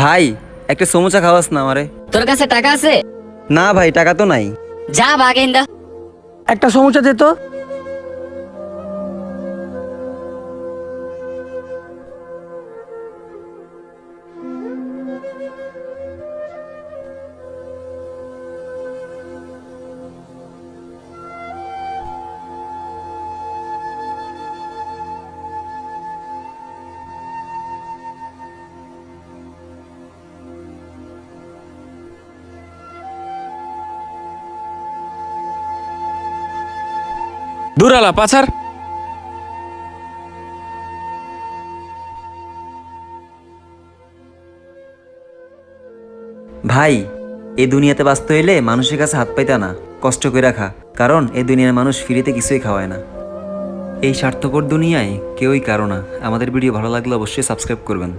ভাই, একটা সমোসা খাওয়াস না আমারে? তোর কাছে টাকা আছে? না ভাই, টাকা তো নাই। যা বাগেন্দা। একটা সমস্যা দে তো। দূরালা পাছার। ভাই, এই দুনিয়াতে বাঁচতে হইলে মানুষের কাছে হাত পাইতা না, কষ্ট করে রাখা। কারণ এই দুনিয়ার মানুষ ফ্রিতে কিছুই খাওয়ায় না। এই স্বার্থপর দুনিয়ায় কেউই কারো না। আমাদের ভিডিও ভালো লাগলে অবশ্যই সাবস্ক্রাইব করবেন।